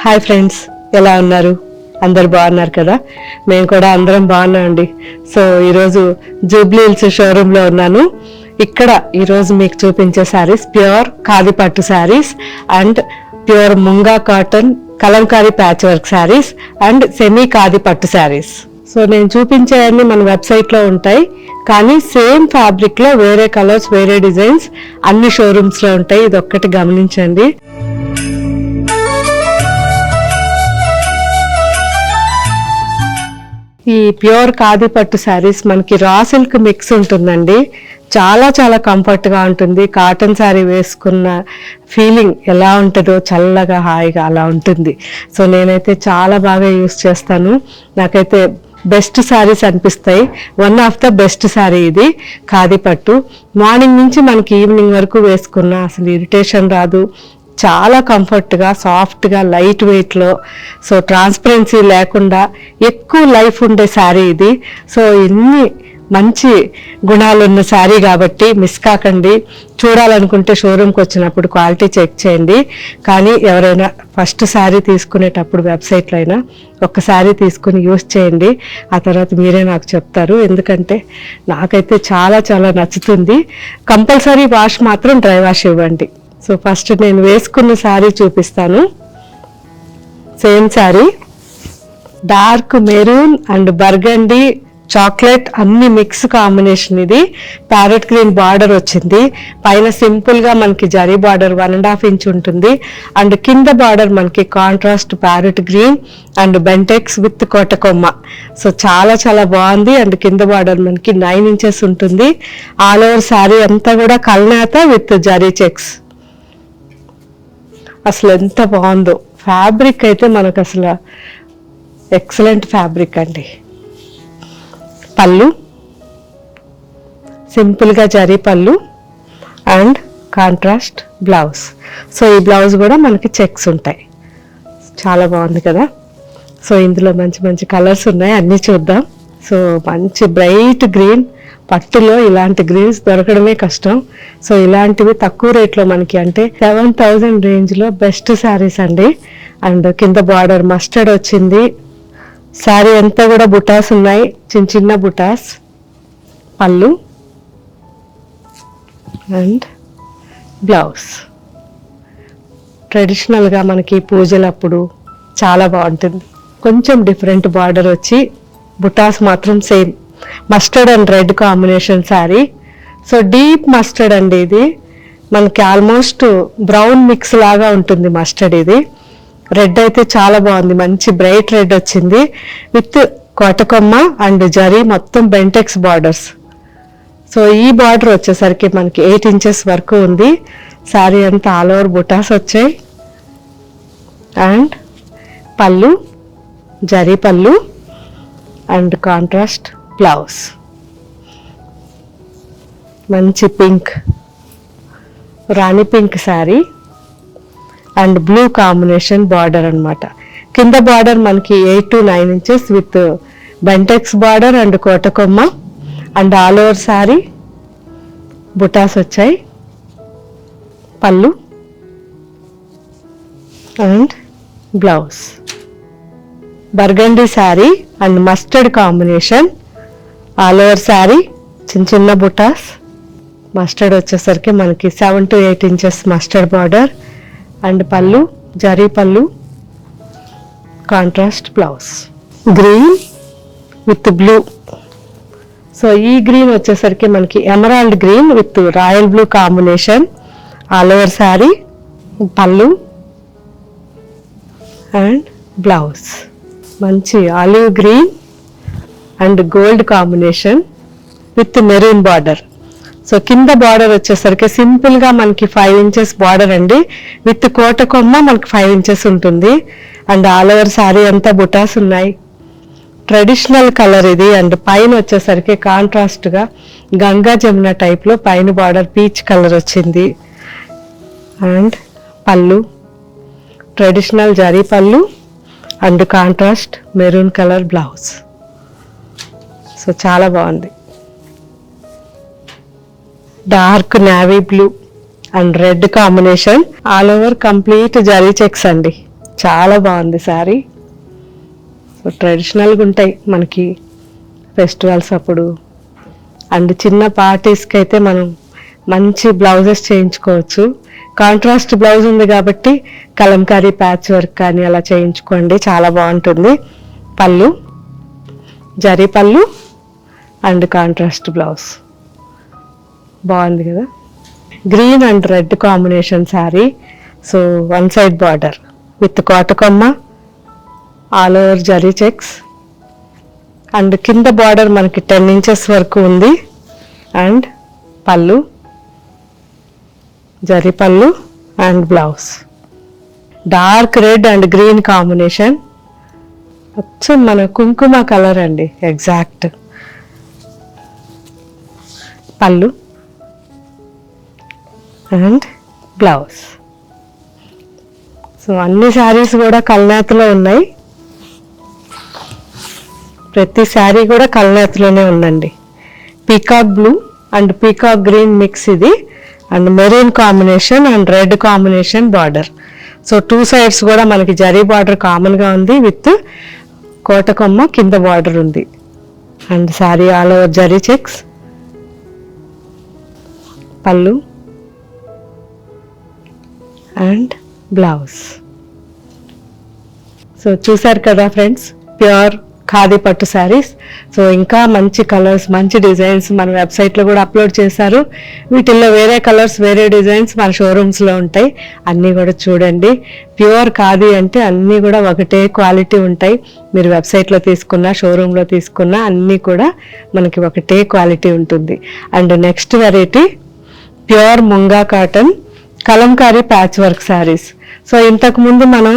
Hi friends, ఎలా ఉన్నారు? అందరు బాగున్నారు కదా? మేము కూడా అందరం బాగున్నామండి. సో ఈరోజు జూబ్లీ హిల్స్ షోరూంలో ఉన్నాను. ఇక్కడ ఈరోజు మీకు చూపించే శారీస్ ప్యూర్ ఖాదీ పట్టు saris and pure munga cotton Kalamkari patch work saris and semi khadi పట్టు శారీస్. సో నేను చూపించేవన్నీ మన వెబ్సైట్లో ఉంటాయి, కానీ సేమ్ ఫ్యాబ్రిక్లో వేరే కలర్స్ వేరే డిజైన్స్ అన్ని షోరూమ్స్లో ఉంటాయి. ఇది ఒక్కటి గమనించండి. ఈ ప్యూర్ ఖాదీ పట్టు శారీస్ మనకి రా సిల్క్ మిక్స్ ఉంటుందండి. చాలా చాలా కంఫర్ట్గా ఉంటుంది. కాటన్ శారీ వేసుకున్న ఫీలింగ్ ఎలా ఉంటుందో చల్లగా హాయిగా అలా ఉంటుంది. సో నేనైతే చాలా బాగా యూస్ చేస్తాను. నాకైతే బెస్ట్ శారీస్ అనిపిస్తాయి. One of the best sari ఇది ఖాదీ పట్టు. మార్నింగ్ నుంచి మనకి ఈవినింగ్ వరకు వేసుకున్న అసలు ఇరిటేషన్ రాదు. చాలా కంఫర్ట్గా సాఫ్ట్గా లైట్ వెయిట్లో, సో ట్రాన్స్పరెన్సీ లేకుండా ఎక్కువ లైఫ్ ఉండే శారీ ఇది. సో ఇన్ని మంచి గుణాలు ఉన్న శారీ కాబట్టి మిస్ కాకండి. చూడాలనుకుంటే షోరూమ్కి వచ్చినప్పుడు క్వాలిటీ చెక్ చేయండి. కానీ ఎవరైనా ఫస్ట్ శారీ తీసుకునేటప్పుడు వెబ్సైట్లో అయినా ఒక శారీ తీసుకుని యూస్ చేయండి. ఆ తర్వాత మీరే నాకు చెప్తారు, ఎందుకంటే నాకైతే చాలా చాలా నచ్చుతుంది. కంపల్సరీ వాష్ మాత్రం డ్రై వాష్ ఇవ్వండి. సో ఫస్ట్ నేను వేసుకున్న శారీ చూపిస్తాను. Same sari, dark maroon and burgundy chocolate అన్ని మిక్స్ కాంబినేషన్. ఇది ప్యారెట్ గ్రీన్ బార్డర్ వచ్చింది. పైన సింపుల్ గా మనకి జరీ బార్డర్ 1.5 ఇంచ్ ఉంటుంది. అండ్ కింద బార్డర్ మనకి contrast parrot green and bentex with కోటకొమ్మ. సో చాలా చాలా బాగుంది. అండ్ కింద బార్డర్ మనకి 9 ఇంచెస్ ఉంటుంది. ఆల్ ఓవర్ శారీ అంతా కూడా కల్నేత విత్ జరీ చెక్స్. అసలు ఎంత బాగుందో ఫ్యాబ్రిక్ అయితే, మనకు అసలు ఎక్సలెంట్ ఫ్యాబ్రిక్ అండి. పళ్ళు సింపుల్గా జరీ పళ్ళు అండ్ కాంట్రాస్ట్ బ్లౌజ్. సో ఈ బ్లౌజ్ కూడా మనకి చెక్స్ ఉంటాయి. చాలా బాగుంది కదా? సో ఇందులో మంచి మంచి కలర్స్ ఉన్నాయి, అన్నీ చూద్దాం. సో మంచి బ్రైట్ గ్రీన్, పట్టులో ఇలాంటి గ్రీన్స్ దొరకడమే కష్టం. సో ఇలాంటివి తక్కువ రేట్లో మనకి, అంటే 7,000 రేంజ్లో బెస్ట్ శారీస్ అండి. అండ్ కింద బార్డర్ మస్టర్డ్ వచ్చింది. శారీ అంతా కూడా బుటాస్ ఉన్నాయి, చిన్న చిన్న బుటాస్. పళ్ళు అండ్ బ్లౌజ్ ట్రెడిషనల్గా మనకి పూజలప్పుడు చాలా బాగుంటుంది. కొంచెం డిఫరెంట్ బార్డర్ వచ్చి బుటాస్ మాత్రం same mustard and red combination sari. So deep mustard అండి ఇది. మనకి ఆల్మోస్ట్ బ్రౌన్ మిక్స్ లాగా ఉంటుంది మస్టర్డ్. ఇది రెడ్ అయితే చాలా బాగుంది, మంచి బ్రైట్ రెడ్ వచ్చింది విత్ కోటకొమ్మ అండ్ జరీ మొత్తం బెంటెక్స్ బార్డర్స్. సో ఈ బార్డర్ వచ్చేసరికి మనకి 8 ఇంచెస్ వరకు ఉంది. శారీ అంతా ఆల్ ఓవర్ బుటాస్ వచ్చాయి. అండ్ పళ్ళు జరీ పళ్ళు అండ్ కాంట్రాస్ట్ బ్లౌజ్. మంచి పింక్, రాణి pink sari and blue combination border అన్నమాట. కింద బార్డర్ మనకి 8 to 9 inches with bentex border and కోటకొమ్మ. అండ్ ఆల్ ఓవర్ శారీ బుటాస్ వచ్చాయి. పళ్ళు and blouse. Burgundy sari and mustard combination. All over sari చిన్న చిన్న బుటాస్. మస్టర్డ్ వచ్చేసరికి మనకి 7 to 8 inches mustard border and పళ్ళు జరీ పళ్ళు, contrast blouse. Green with blue. So ఈ గ్రీన్ వచ్చేసరికి మనకి emerald green with royal blue combination. All over sari pallu and blouse. మంచి olive green and gold combination with maroon border. So కింద border వచ్చేసరికి simple గా మనకి 5 ఇంచెస్ బార్డర్ అండి విత్ కోటకొమ్మ మనకి 5 ఇంచెస్ ఉంటుంది. అండ్ ఆల్ ఓవర్ శారీ అంతా బుటాస్ ఉన్నాయి. ట్రెడిషనల్ కలర్ ఇది. అండ్ పైన వచ్చేసరికి కాంట్రాస్ట్ గా గంగా జమున టైప్ లో పైన బార్డర్ పీచ్ కలర్ వచ్చింది. అండ్ పళ్ళు ట్రెడిషనల్ జరీ పళ్ళు and contrast maroon colour blouse. So చాలా బాగుంది. Dark navy blue and red combination. All over complete zari checks అండి. చాలా బాగుంది శారీ. సో ట్రెడిషనల్గా ఉంటాయి మనకి ఫెస్టివల్స్ అప్పుడు, అండ్ చిన్న పార్టీస్కి అయితే మనం మంచి బ్లౌజెస్ చేయించుకోవచ్చు. కాంట్రాస్ట్ బ్లౌజ్ ఉంది కాబట్టి కలంకారీ ప్యాచ్ వర్క్ కానీ అలా చేయించుకోండి, చాలా బాగుంటుంది. పళ్ళు, జరీ పళ్ళు అండ్ కాంట్రాస్ట్ బ్లౌజ్ బాగుంది కదా. Green and red combination sari. So one side border with కోటకొమ్మ, all over zari checks, and కింద బార్డర్ మనకి 10 ఇంచెస్ వరకు ఉంది. అండ్ పళ్ళు, జరీ పళ్ళు and blouse. Dark red and green combination, అచ్చం మన కుంకుమ కలర్ అండి, ఎగ్జాక్ట్. పళ్ళు అండ్ బ్లౌజ్. సో అన్ని శారీస్ కూడా కల్నేతలో ఉన్నాయి, ప్రతి శారీ కూడా కల్నేతలోనే ఉందండి. Peacock blue and peacock green mix ఇది, and maroon combination and red combination border. So 2 sides కూడా మనకి జరీ బార్డర్ కామన్గా ఉంది విత్ కోటకొమ్మ కింద బార్డర్ ఉంది. And sari all over zari checks. పళ్ళు అండ్ బ్లౌజ్. సో చూసారు కదా ఫ్రెండ్స్, ప్యూర్ ఖాదీ పట్టు శారీస్. సో ఇంకా మంచి కలర్స్, మంచి డిజైన్స్ మన వెబ్సైట్లో కూడా అప్లోడ్ చేశారు. వీటిల్లో వేరే కలర్స్, వేరే డిజైన్స్ మన షోరూమ్స్లో ఉంటాయి, అన్నీ కూడా చూడండి. ప్యూర్ ఖాదీ అంటే అన్నీ కూడా ఒకటే క్వాలిటీ ఉంటాయి. మీరు వెబ్సైట్లో తీసుకున్నా, షోరూంలో తీసుకున్నా అన్నీ కూడా మనకి ఒకటే క్వాలిటీ ఉంటుంది. And next variety pure munga cotton Kalamkari patch work saris. So ఇంతకుముందు మనం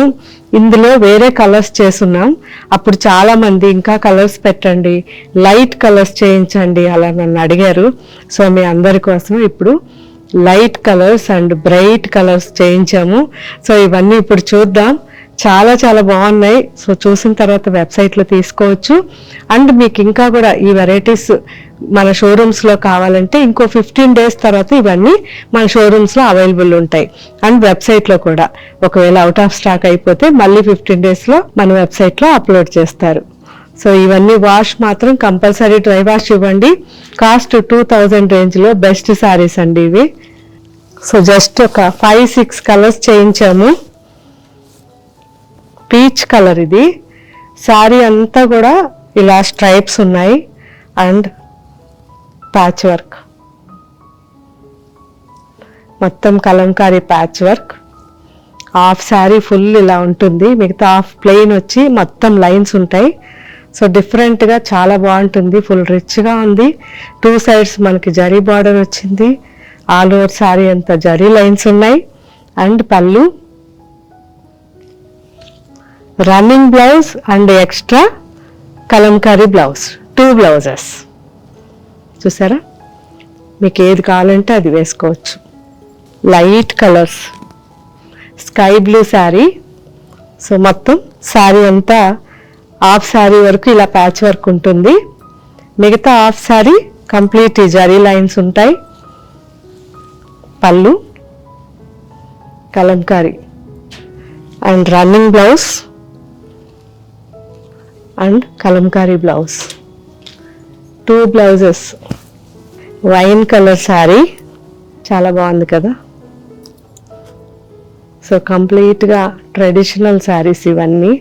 ఇందులో వేరే కలర్స్ చేస్తున్నాం, అప్పుడు చాలా మంది ఇంకా కలర్స్ పెట్టండి, లైట్ కలర్స్ చేయించండి అలా నన్ను అడిగారు. సో మీ అందరి కోసం ఇప్పుడు light colours and bright colours చేయించాము. సో ఇవన్నీ ఇప్పుడు చూద్దాం, చాలా చాలా బాగున్నాయి. సో చూసిన తర్వాత వెబ్సైట్లో తీసుకోవచ్చు. అండ్ మీకు ఇంకా కూడా ఈ వెరైటీస్ మన షోరూమ్స్లో కావాలంటే ఇంకో 15 days తర్వాత ఇవన్నీ మన షోరూమ్స్లో అవైలబుల్ ఉంటాయి. అండ్ వెబ్సైట్లో కూడా ఒకవేళ అవుట్ ఆఫ్ స్టాక్ అయిపోతే మళ్ళీ 15 daysలో మన వెబ్సైట్లో అప్లోడ్ చేస్తారు. సో ఇవన్నీ వాష్ మాత్రం కంపల్సరీ డ్రై వాష్ ఇవ్వండి. కాస్ట్ 2000 రేంజ్లో బెస్ట్ శారీస్ అండి ఇవి. సో జస్ట్ ఒక 5-6 కలర్స్ చేయించాము. పీచ్ కలర్ ఇది, శారీ అంతా కూడా ఇలా స్ట్రైప్స్ ఉన్నాయి అండ్ ప్యాచ్ వర్క్, మొత్తం Kalamkari patch work. Half sari full ఇలా ఉంటుంది, మిగతా హాఫ్ ప్లెయిన్ వచ్చి మొత్తం లైన్స్ ఉంటాయి. సో డిఫరెంట్గా చాలా బాగుంటుంది, ఫుల్ రిచ్గా ఉంది. 2 sides మనకి జరీ బార్డర్ వచ్చింది, ఆల్ ఓవర్ శారీ అంతా జరీ లైన్స్ ఉన్నాయి. అండ్ పళ్ళు, running blouse and extra Kalamkari blouse, 2 blouses. చూసారా, మీకు ఏది కావాలంటే అది వేసుకోవచ్చు. Light colours, sky blue sari. So మొత్తం శారీ అంతా హాఫ్ శారీ వరకు ఇలా ప్యాచ్ వర్క్ ఉంటుంది, మిగతా half sari complete zari lines ఉంటాయి. పళ్ళు, Kalamkari and running blouse and Kalamkari blouse, 2 blouses. Wine colour sari, చాలా బాగుంది కదా. సో కంప్లీట్గా ట్రెడిషనల్ శారీస్ ఇవన్నీ,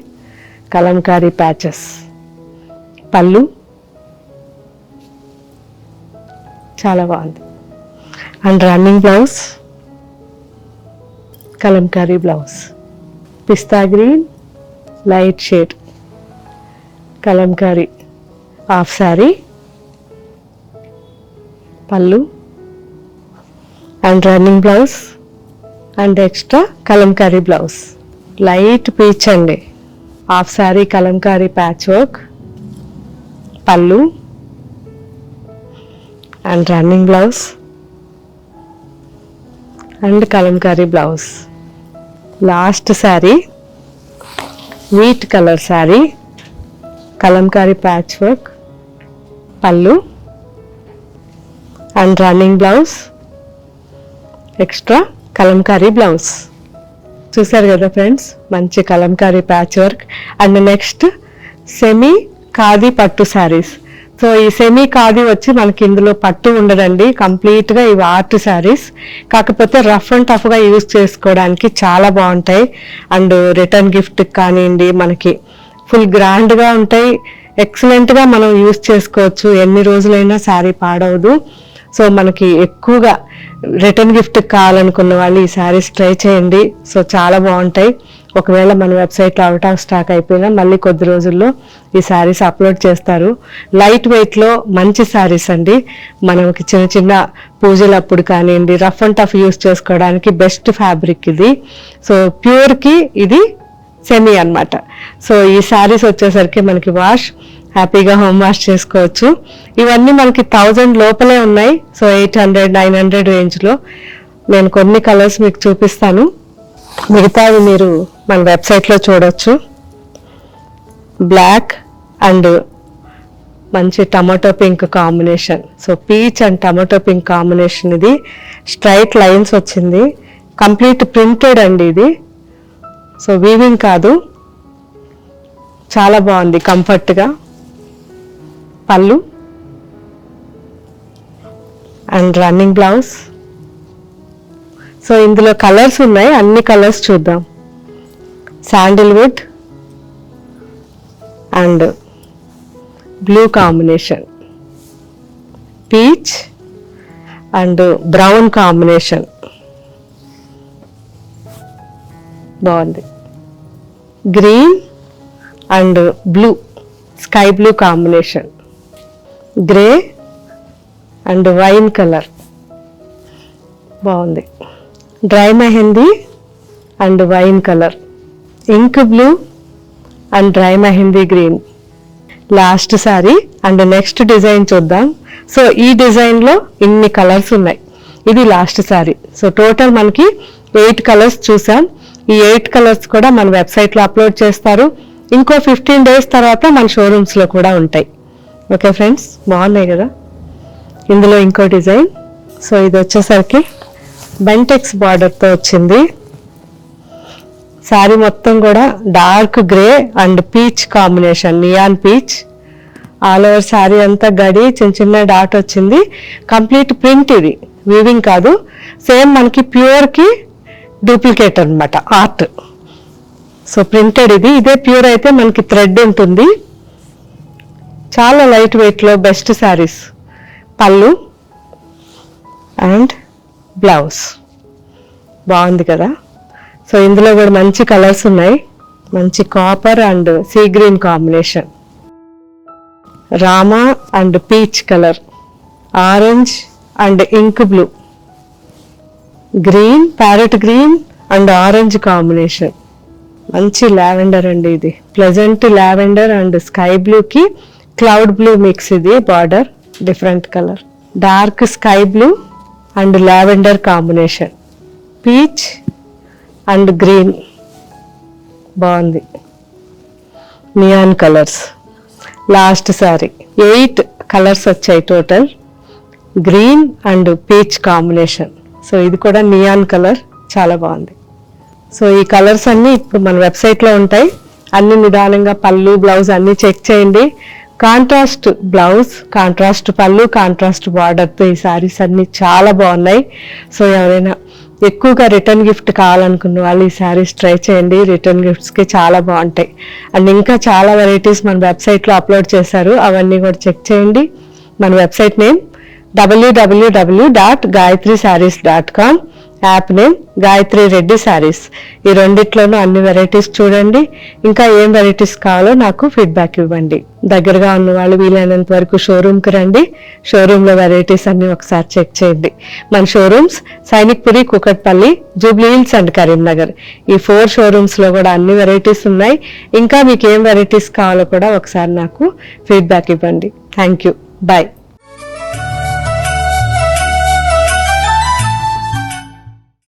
కలంకారీ ప్యాచెస్. పళ్ళు చాలా బాగుంది and running blouse, Kalamkari blouse. Pista green light shade Kalamkari half sari. Pallu and running blouse and extra Kalamkari blouse. Light peach అండి, half sari Kalamkari patch work. Pallu and running blouse and Kalamkari blouse. Last sari wheat colour sari, Kalamkari patch work. Pallu and running blouse, extra Kalamkari blouse. చూసారు కదా friends, మంచి Kalamkari patch work. And next semi khadi పట్టు saris. So ఈ semi khadi వచ్చి మనకి ఇందులో పట్టు ఉండదండి, కంప్లీట్ గా ఇవి ఆర్ట్ శారీస్. కాకపోతే రఫ్ అండ్ టఫ్ గా యూజ్ చేసుకోవడానికి చాలా బాగుంటాయి. అండ్ రిటర్న్ గిఫ్ట్ కానివ్వండి, మనకి ఫుల్ గ్రాండ్ గా ఉంటాయి. ఎక్సలెంట్ గా మనం యూజ్ చేసుకోవచ్చు, ఎన్ని రోజులైనా శారీ పాడవదు. సో మనకి ఎక్కువగా రిటర్న్ గిఫ్ట్ కావాలనుకున్న వాళ్ళు ఈ శారీస్ ట్రై చేయండి. సో చాలా బాగుంటాయి. ఒకవేళ మన వెబ్సైట్లో అవుట్ ఆఫ్ స్టాక్ అయిపోయినా మళ్ళీ కొద్ది రోజుల్లో ఈ శారీస్ అప్లోడ్ చేస్తారు. లైట్ వెయిట్లో మంచి శారీస్ అండి, మనకి చిన్న చిన్న పూజలప్పుడు కానివ్వండి, రఫ్ అండ్ టఫ్ యూజ్ చేసుకోవడానికి బెస్ట్ ఫ్యాబ్రిక్ ఇది. సో ప్యూర్కి ఇది సెమీ అన్నమాట. సో ఈ శారీస్ వచ్చేసరికి మనకి వాష్ హ్యాపీగా హోమ్ వాష్ చేసుకోవచ్చు. ఇవన్నీ మనకి 1000 లోపలే ఉన్నాయి. సో 800-900 రేంజ్లో. నేను కొన్ని కలర్స్ మీకు చూపిస్తాను, మిగతావి మీరు మన వెబ్సైట్లో చూడొచ్చు. బ్లాక్ అండ్ మంచి tomato pink combination. So peach and tomato pink combination. ఇది స్ట్రైట్ లైన్స్ వచ్చింది, కంప్లీట్ ప్రింటెడ్ అండి ఇది. సో వీవింగ్ కాదు, చాలా బాగుంది కంఫర్ట్గా. Pallu and running blouse. So ఇందులో కలర్స్ ఉన్నాయి, అన్ని కలర్స్ చూద్దాం. Sandalwood and blue combination, peach and brown combination బాగుంది. Green and blue, sky blue combination. Grey and wine colour బాగుంది. Dry mehndi and wine colour. Ink blue and dry mehndi green. Last sorry and next design చూద్దాం. So ఈ డిజైన్లో ఇన్ని colours ఉన్నాయి. ఇది last sorry. So total మనకి 8 colours చూసాం. ఈ 8 కలర్స్ కూడా మన వెబ్సైట్లో అప్లోడ్ చేస్తారు. ఇంకో 15 డేస్ తర్వాత మన షోరూమ్స్లో కూడా ఉంటాయి. ఓకే ఫ్రెండ్స్, బాగున్నాయి కదా. ఇందులో ఇంకో డిజైన్. సో ఇది వచ్చేసరికి బెంటెక్స్ బార్డర్తో వచ్చింది. శారీ మొత్తం కూడా dark grey and peach combination, neon peach. All over sari అంతా గడి చిన్న చిన్న డాట్ వచ్చింది. కంప్లీట్ ప్రింట్ ఇది, వీవింగ్ కాదు. సేమ్ మనకి ప్యూర్కి డూప్లికేట్ అన్నమాట, ఆర్ట్. సో ప్రింటెడ్ ఇది. ఇదే ప్యూర్ అయితే మనకి థ్రెడ్ ఉంటుంది. చాలా లైట్ వెయిట్లో బెస్ట్ శారీస్. పళ్ళు అండ్ బ్లౌజ్ బాగుంది కదా. సో ఇందులో కూడా మంచి కలర్స్ ఉన్నాయి. మంచి copper and sea green combination, రామా and peach colour, orange and ink blue, green, parrot green and orange combination. మంచి లావెండర్ అండి ఇది, ప్లెజెంట్ లావెండర్ అండ్ స్కై బ్లూకి క్లౌడ్ బ్లూ మిక్స్. ఇది border different colour, dark sky blue and lavender combination, peach and green బాగుంది. Neon colours. Last sari 8 colours వచ్చాయి total. Green and peach combination. So ఇది కూడా neon colour, చాలా బాగుంది. So ఈ colours అన్నీ ఇప్పుడు మన వెబ్సైట్లో ఉంటాయి. అన్ని నిదానంగా పళ్ళు బ్లౌజ్ అన్నీ చెక్ చేయండి. కాంట్రాస్ట్ బ్లౌజ్, కాంట్రాస్ట్ పళ్ళు, కాంట్రాస్ట్ బార్డర్తో ఈ శారీస్ అన్నీ చాలా బాగున్నాయి. సో ఎవరైనా ఎక్కువగా రిటర్న్ గిఫ్ట్ కావాలనుకున్న వాళ్ళు ఈ శారీస్ ట్రై చేయండి. రిటర్న్ గిఫ్ట్స్కి చాలా బాగుంటాయి. అండ్ ఇంకా చాలా వెరైటీస్ మన వెబ్సైట్లో అప్లోడ్ చేశారు, అవన్నీ కూడా చెక్ చేయండి. మన website name www.gayatrisarees.com, app name Gayatri Reddy saris. ఈ రెండిట్లోనూ అన్ని వెరైటీస్ చూడండి. ఇంకా ఏం వెరైటీస్ కావాలో నాకు ఫీడ్బ్యాక్ ఇవ్వండి. దగ్గరగా ఉన్న వాళ్ళు వీలైనంత వరకు షోరూమ్కి రండి. షోరూంలో వెరైటీస్ అన్ని ఒకసారి చెక్ చేయండి. మన showrooms Sainikpuri, Kukatpally, Jubilee hills and Karimnagar. ఈ 4 షోరూమ్స్లో కూడా అన్ని వెరైటీస్ ఉన్నాయి. ఇంకా మీకు ఏం వెరైటీస్ కావాలో కూడా ఒకసారి నాకు ఫీడ్బ్యాక్ ఇవ్వండి. Thank you, bye.